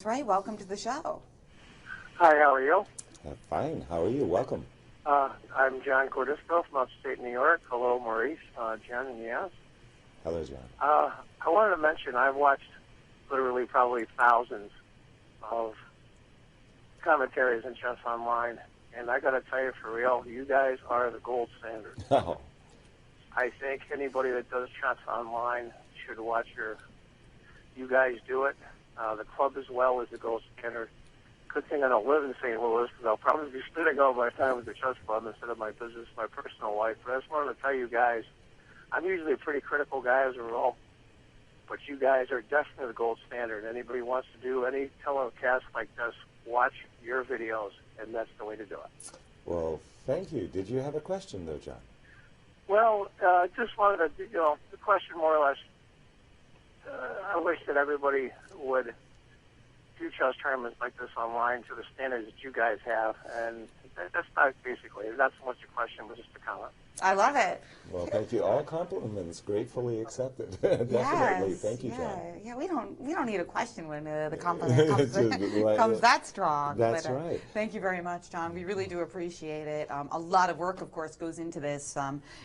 Right, welcome to the show. Hi, how are you? Fine. How are you? Welcome. I'm John Cordisco from upstate New York. Hello, Maurice, Jen, and Yaz. Hello, John. I wanted to mention I've watched literally probably thousands of commentaries in chess online, and I got to tell you for real, you guys are the gold standard. Oh, I think anybody that does chess online should watch you guys do it. The club as well is the gold standard. Good thing I don't live in St. Louis because I'll probably be spending all my time with the chess club instead of my business, my personal life. But I just wanted to tell you guys, I'm usually a pretty critical guy as a rule, but you guys are definitely the gold standard. Anybody wants to do any telecast like this, watch your videos, and that's the way to do it. well, thank you. Did you have a question, though, John? Well, just wanted to, the question more or less, I wish that everybody would do chess tournaments like this online to the standards that you guys have, and that's not basically, not so much a question, but just a comment. I love it. Well, thank you. All compliments gratefully accepted. Definitely. Yes, Thank you, yeah, John. yeah. We don't need a question when the compliment comes, Right, comes that strong. That's but, right. Thank you very much, John. We really do appreciate it. A lot of work, of course, goes into this.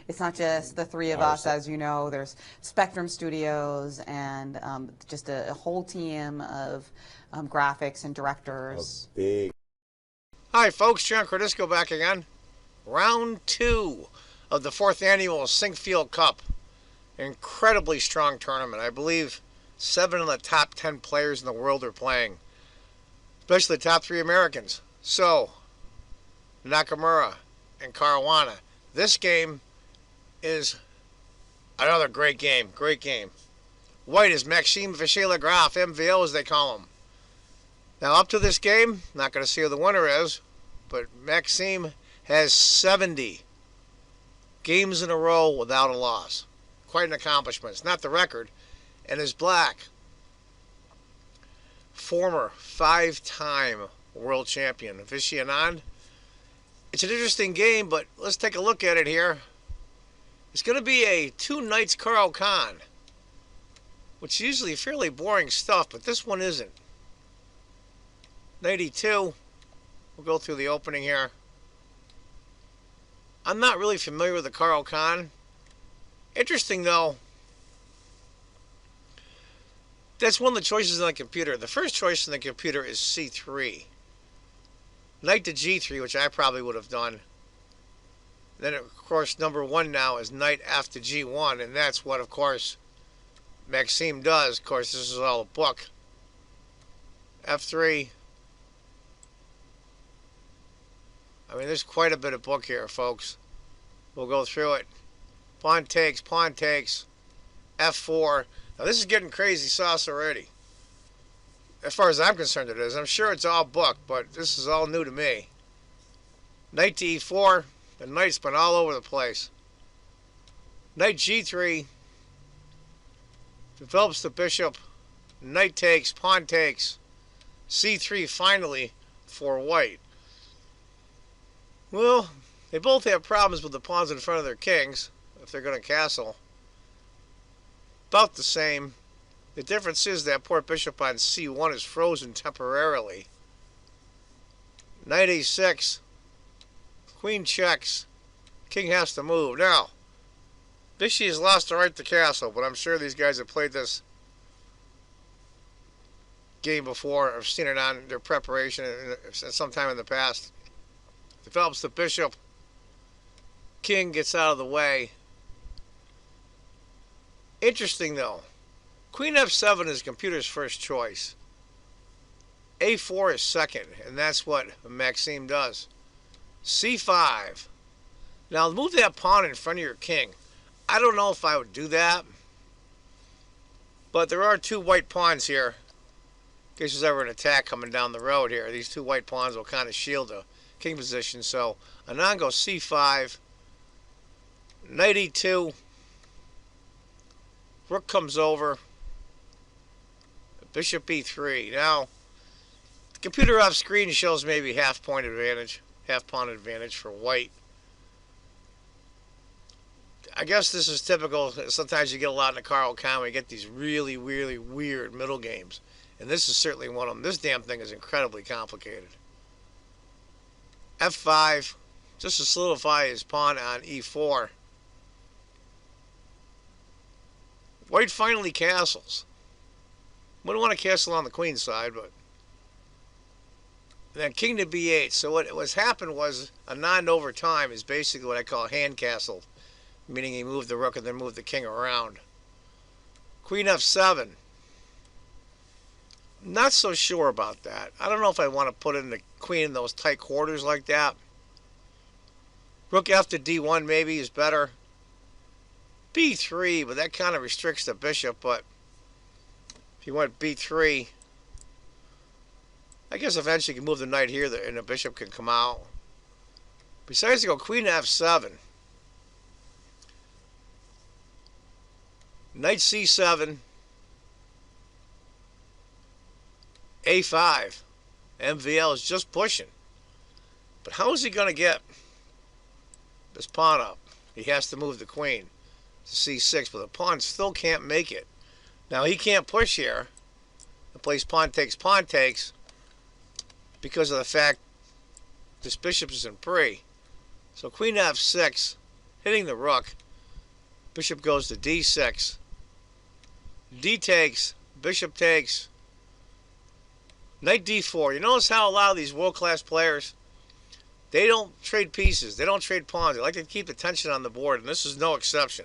It's not just the three of us, as you know. There's Spectrum Studios and just a whole team of graphics and directors. A big. Hi, folks. John Cordisco back again. Round 2 of the 4th annual Sinquefield Cup. Incredibly strong tournament. I believe 7 of the top 10 players in the world are playing, especially the top 3 Americans. So, Nakamura and Caruana. This game is another great game. Great game. White is Maxime Vachier-LaGrave, MVO as they call him. Now, up to this game, not going to see who the winner is, but Maxime has 70 games in a row without a loss. Quite an accomplishment. It's not the record. And his black, former 5-time world champion, Vishy Anand. It's an interesting game, but let's take a look at it here. It's going to be a 2 Knights Carl Khan, which is usually fairly boring stuff, but this one isn't. Knight E2. We'll go through the opening here. I'm not really familiar with the Carl Khan. Interesting, though. That's one of the choices on the computer. The first choice on the computer is C3. Knight to G3, which I probably would have done. Then, of course, number 1 now is Knight F to G1, and that's what, of course, Maxime does. Of course, this is all a book. F3. I mean, there's quite a bit of book here, folks. We'll go through it. Pawn takes, F4. Now, this is getting crazy sauce already. As far as I'm concerned, it is. I'm sure it's all book, but this is all new to me. Knight to E4. The knight's been all over the place. Knight G3. Develops the bishop. Knight takes, pawn takes. C3 finally for white. Well, they both have problems with the pawns in front of their kings, if they're going to castle. About the same. The difference is that poor bishop on C1 is frozen temporarily. Knight A6. Queen checks. King has to move. Now, Vishy has lost the right to castle, but I'm sure these guys have played this game before or seen it on their preparation sometime in the past. Develops the bishop. King gets out of the way. Interesting, though. Queen F7 is computer's first choice. A4 is second, and that's what Maxime does. C5. Now, move that pawn in front of your king. I don't know if I would do that, but there are 2 white pawns here. In case there's ever an attack coming down the road here, these 2 white pawns will kind of shield a king position. So Anand goes C5, Knight E2, Rook comes over, Bishop E3. Now, the computer off screen shows maybe half pawn advantage for white. I guess this is typical. Sometimes you get a lot in the Carl Khan. We get these really, really weird middle games. And this is certainly one of them. This damn thing is incredibly complicated. F5, just to solidify his pawn on E4. White finally castles. Wouldn't want to castle on the queen side, but then king to b8. So what was happened was Anand over time is basically what I call hand castle, meaning he moved the rook and then moved the king around. Queen f7. Not so sure about that. I don't know if I want to put in the queen in those tight quarters like that. Rook f to d1 maybe is better. b3, but that kind of restricts the bishop. But if you went b3, I guess eventually you can move the knight here and the bishop can come out. Besides, to go queen to f7. Knight c7. a5. MVL is just pushing. But how is he going to get this pawn up? He has to move the queen to c6, but the pawn still can't make it. Now he can't push here and plays pawn takes because of the fact this bishop is in pre. So queen f6, hitting the rook. Bishop goes to d6. D takes, bishop takes. Knight d4. You notice how a lot of these world-class players, they don't trade pieces. They don't trade pawns. They like to keep the tension on the board, and this is no exception.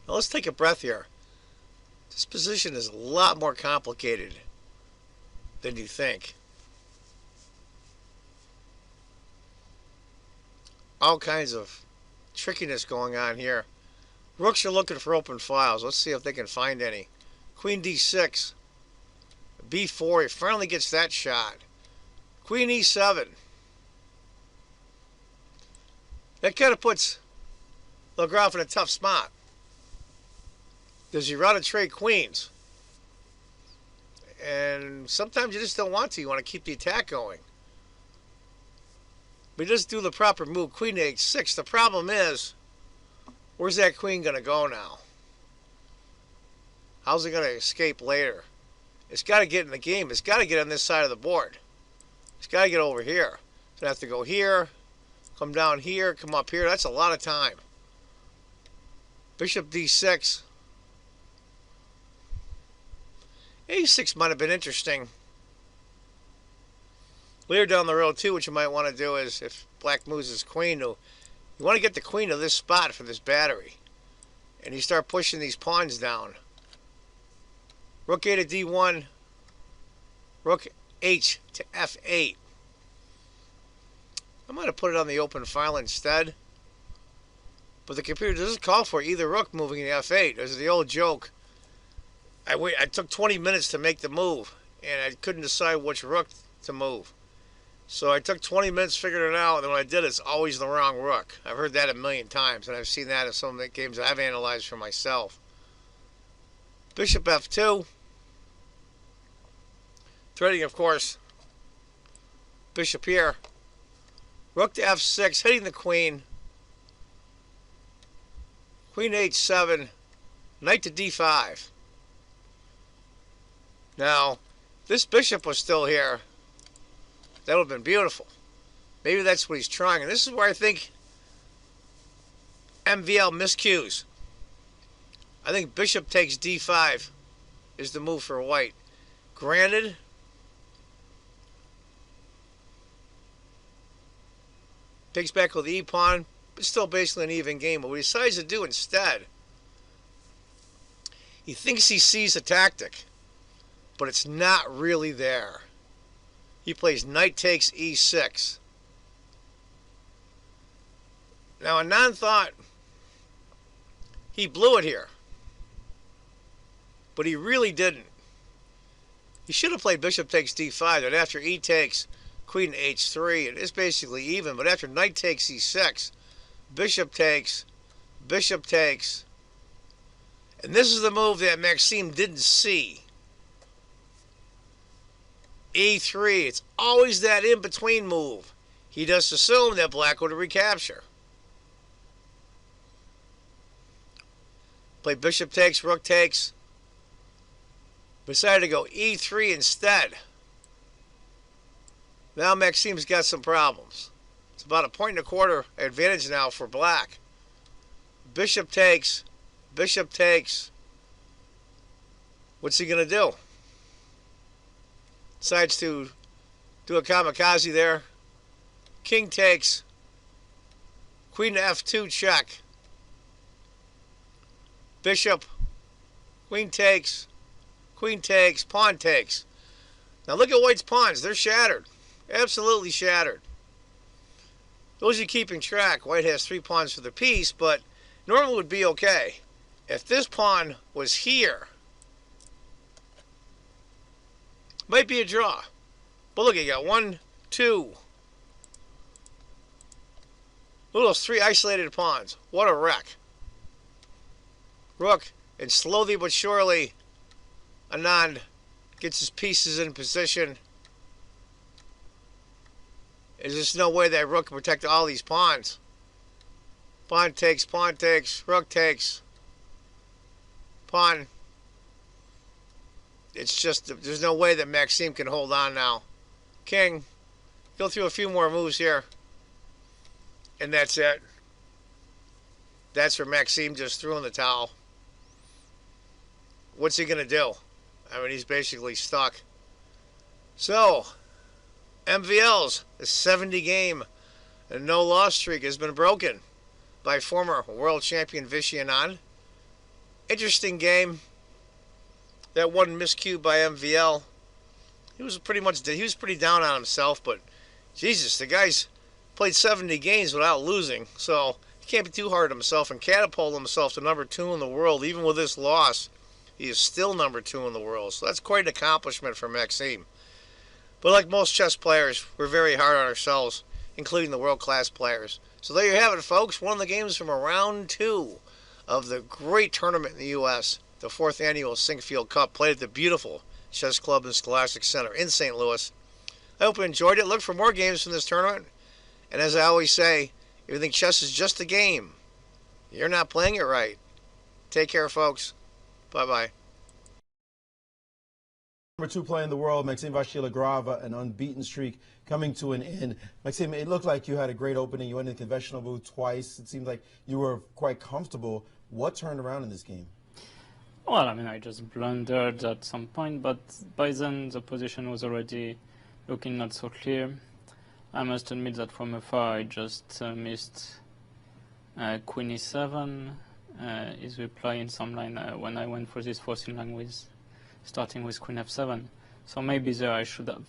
Now let's take a breath here. This position is a lot more complicated than you think. All kinds of trickiness going on here. Rooks are looking for open files. Let's see if they can find any. Queen d6. b4. He finally gets that shot. Queen e7. That kind of puts LaGrave in a tough spot. Does he rather trade queens? And sometimes you just don't want to. You want to keep the attack going. But he doesn't do the proper move. Queen to h6. The problem is, where's that queen going to go now? How's it going to escape later? It's got to get in the game. It's got to get on this side of the board. It's got to get over here. So I have to go here, come down here, come up here. That's a lot of time. Bishop d6. a6 might have been interesting. Later down the road, too, what you might want to do is, if black moves his queen, you want to get the queen to this spot for this battery. And you start pushing these pawns down. Rook a to d1. Rook h to f8. I might have put it on the open file instead. But the computer doesn't call for either rook moving to f8. There's the old joke. I took 20 minutes to make the move, and I couldn't decide which rook to move. So I took 20 minutes, figured it out, and when I did, it's always the wrong rook. I've heard that a million times, and I've seen that in some of the games I've analyzed for myself. Bishop f2. Threading, of course, bishop here. Rook to f6, hitting the queen. Queen h7. Knight to d5. Now, this bishop was still here. That would have been beautiful. Maybe that's what he's trying. And this is where I think MVL miscues. I think bishop takes d5 is the move for white. Granted, takes back with the e-pawn, but still basically an even game. But what he decides to do instead, he thinks he sees a tactic, but it's not really there. He plays knight takes e6. Now, Anand thought he blew it here, but he really didn't. He should have played bishop takes d5, but after e takes, queen to h3, it is basically even. But after knight takes e6, bishop takes, and this is the move that Maxime didn't see. e3, it's always that in-between move. He just assumed that black would recapture. Play bishop takes, rook takes. Decided to go e3 instead. Now Maxim's got some problems. It's about a 1.25 advantage now for black. Bishop takes. Bishop takes. What's he going to do? Decides to do a kamikaze there. King takes. Queen to f2 check. Bishop. Queen takes. Queen takes. Pawn takes. Now look at white's pawns. They're shattered. Absolutely shattered. Those of you keeping track, white has 3 pawns for the piece, but normal would be okay. If this pawn was here, might be a draw. But look, you got 1, 2. Look at those 3 isolated pawns. What a wreck. Rook, and slowly but surely, Anand gets his pieces in position. There's just no way that rook can protect all these pawns. Pawn takes, rook takes. Pawn. It's just, there's no way that Maxim can hold on now. King. Go through a few more moves here. And that's it. That's where Maxim just threw in the towel. What's he going to do? I mean, he's basically stuck. So, MVL's 70-game and no-loss streak has been broken by former world champion Vishy Anand. Interesting game. That one miscue by MVL. He was pretty down on himself, but Jesus, the guy's played 70 games without losing, so he can't be too hard on himself and catapult himself to number 2 in the world. Even with this loss, he is still number 2 in the world, so that's quite an accomplishment for Maxim. But like most chess players, we're very hard on ourselves, including the world-class players. So there you have it, folks. One of the games from round 2 of the great tournament in the U.S., the 4th annual Sinquefield Cup, played at the beautiful Chess Club and Scholastic Center in St. Louis. I hope you enjoyed it. Look for more games from this tournament. And as I always say, if you think chess is just a game, you're not playing it right. Take care, folks. Bye-bye. Number 2 player in the world, Maxime LaGrave, an unbeaten streak coming to an end. Maxime, it looked like you had a great opening. You went in the conventional move twice. It seemed like you were quite comfortable. What turned around in this game? Well, I mean, I just blundered at some point, but by then the position was already looking not so clear. I must admit that from afar I just missed Queen e7, his reply in some line when I went for this forcing line with starting with Queen f7. So maybe there I should have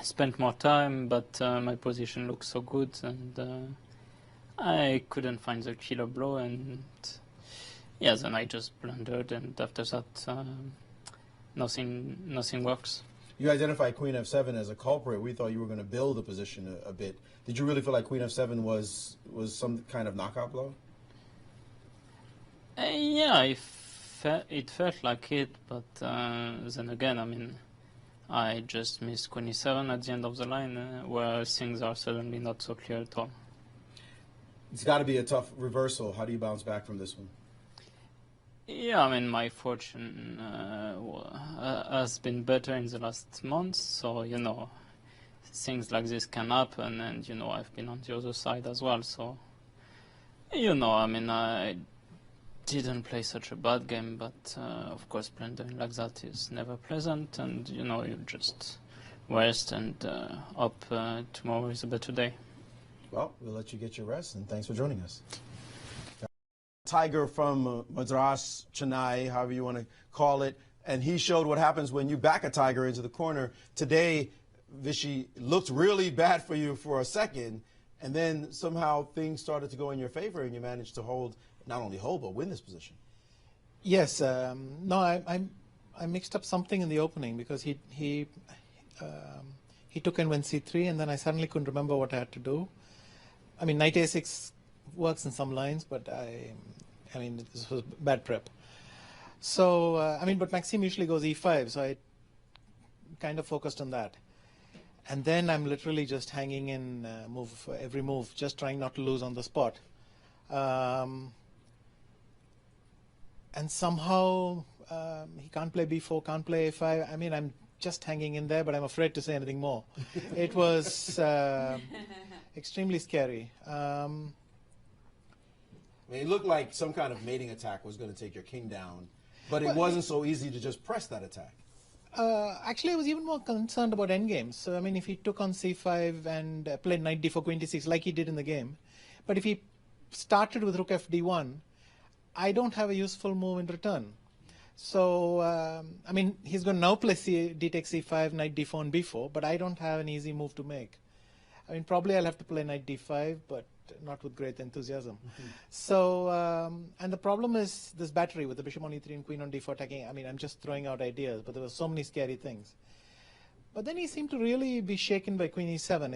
spent more time, but my position looked so good and I couldn't find the killer blow, and yeah, then I just blundered, and after that nothing works. You identified Queen f7 as a culprit. We thought you were going to build the position a bit. Did you really feel like Queen f7 was some kind of knockout blow? Yeah, it felt like it, but then again, I mean, I just missed Queen e7 at the end of the line, where things are suddenly not so clear at all. It's got to be a tough reversal. How do you bounce back from this one? Yeah, I mean, my fortune has been better in the last months, so, you know, things like this can happen, and, you know, I've been on the other side as well, so, you know, I mean, I didn't play such a bad game, but, of course, blundering like that is never pleasant, and, you know, you just rest and hope tomorrow is a better day. Well, we'll let you get your rest, and thanks for joining us. Tiger from Madras, Chennai, however you want to call it, and he showed what happens when you back a Tiger into the corner. Today, Vishy looked really bad for you for a second, and then somehow things started to go in your favor, and you managed to hold, not only hold, but win this position. Yes, no, I mixed up something in the opening because he took in when c3, and then I suddenly couldn't remember what I had to do. I mean, knight a6 works in some lines, but I mean, this was bad prep. So, I mean, but Maxime usually goes e5, so I kind of focused on that. And then I'm literally just hanging in every move, just trying not to lose on the spot. and somehow he can't play b4, can't play a5. I mean, I'm just hanging in there, but I'm afraid to say anything more. It was extremely scary. I mean, it looked like some kind of mating attack was going to take your king down, but it wasn't so easy to just press that attack. Actually, I was even more concerned about endgames. So, I mean, if he took on c5 and played knight d4, queen d6, like he did in the game, but if he started with rook fd1, I don't have a useful move in return. So, I mean, he's going to now play d takes c5, knight d4 and b4, but I don't have an easy move to make. I mean, probably I'll have to play knight d5, but not with great enthusiasm. So, and the problem is this battery with the bishop on e3 and queen on d4 attacking. I mean, I'm just throwing out ideas, but there were so many scary things. But then he seemed to really be shaken by queen e7.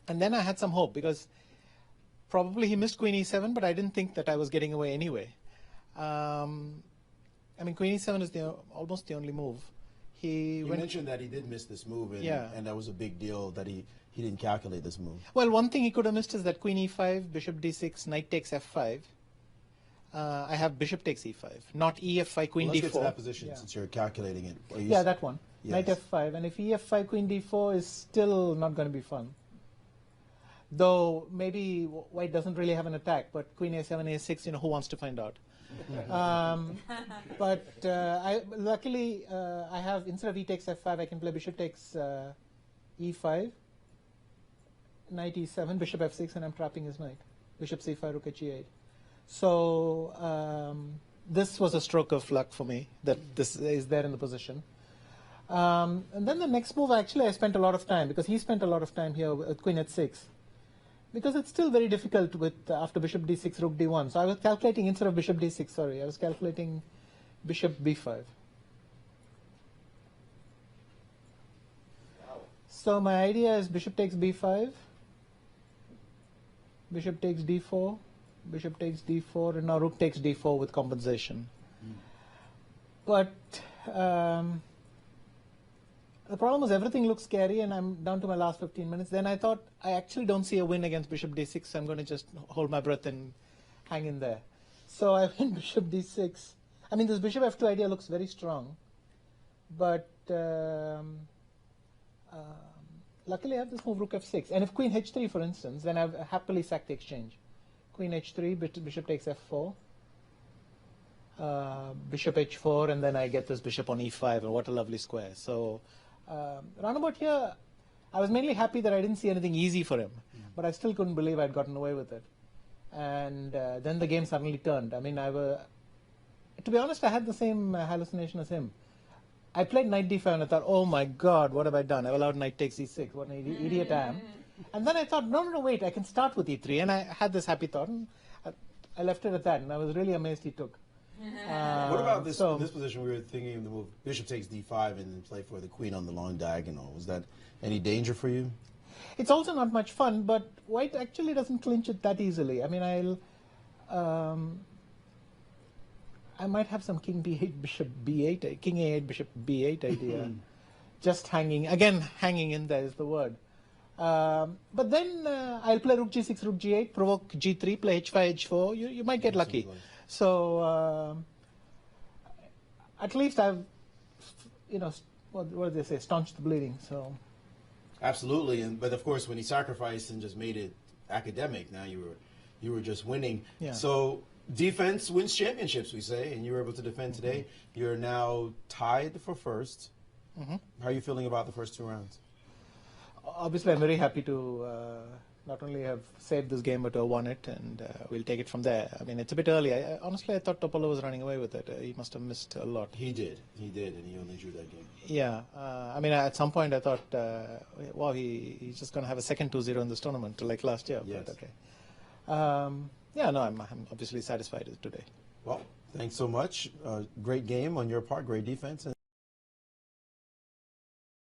And then I had some hope, because probably he missed queen e7, but I didn't think that I was getting away anyway. I mean, queen e7 is almost the only move. You mentioned that he did miss this move, and that was a big deal that he didn't calculate this move. Well, one thing he could have missed is that queen e5, bishop d6, knight takes f5. I have bishop takes e5, not ef5, queen let's d4. Get to that position since you're calculating it. Yeah, that one. Yes. Knight f5, and if ef5, queen d4 is still not going to be fun. Though maybe white doesn't really have an attack, but queen a7, a6, who wants to find out? But luckily, I have, instead of e takes f5, I can play bishop takes e5, knight e7, bishop f6, and I'm trapping his knight. Bishop c5, rook h8. So this was a stroke of luck for me, that this is there in the position. And then the next move, actually, I spent a lot of time, because he spent a lot of time here with queen h6. Because it's still very difficult with after bishop d6, rook d1. So I was calculating, instead of bishop d6, sorry, I was calculating bishop b5. So my idea is bishop takes b5, bishop takes d4, bishop takes d4, and now rook takes d4 with compensation. But the problem is everything looks scary, and I'm down to my last 15 minutes. Then I thought, I actually don't see a win against bishop d6, so I'm going to just hold my breath and hang in there. So I went bishop d6. I mean, this bishop f2 idea looks very strong, but luckily I have this move rook f6. And if queen h3, for instance, then I've happily sacked the exchange. Queen h3, bishop takes f4, bishop h4, and then I get this bishop on e5, and what a lovely square. So round about here, I was mainly happy that I didn't see anything easy for him, but I still couldn't believe I'd gotten away with it. And then the game suddenly turned. I mean, to be honest, I had the same hallucination as him. I played knight d5 and I thought, oh my God, what have I done? I've allowed knight takes e6. What an idiot I am. And then I thought, no, wait, I can start with e3. And I had this happy thought, and I left it at that. And I was really amazed he took. What about this in this position? We were thinking of the move bishop takes d5 and then play for the queen on the long diagonal. Was that any danger for you? It's also not much fun, but white actually doesn't clinch it that easily. I mean, I might have some king b8, bishop b8, king a8, bishop b8 idea. Just hanging in there is the word. But then I'll play rook g6, rook g8, provoke g3, play h5, h4. You might get lucky. So at least I've, what do they say, staunched the bleeding. So absolutely, but of course when he sacrificed and just made it academic, now you were just winning. Yeah. So defense wins championships, we say, and you were able to defend today. You're now tied for first. How are you feeling about the first two rounds? Obviously, I'm very happy to not only have saved this game, but to have won it, and we'll take it from there. I mean, it's a bit early. Honestly, I thought Topolo was running away with it. He must have missed a lot. He did, and he only drew that game. Yeah, I mean, at some point I thought, wow, he's just going to have a second 2-0 in this tournament, like last year. Yes. But okay. Yeah, no, I'm obviously satisfied with today. Well, thanks so much. Great game on your part, great defense.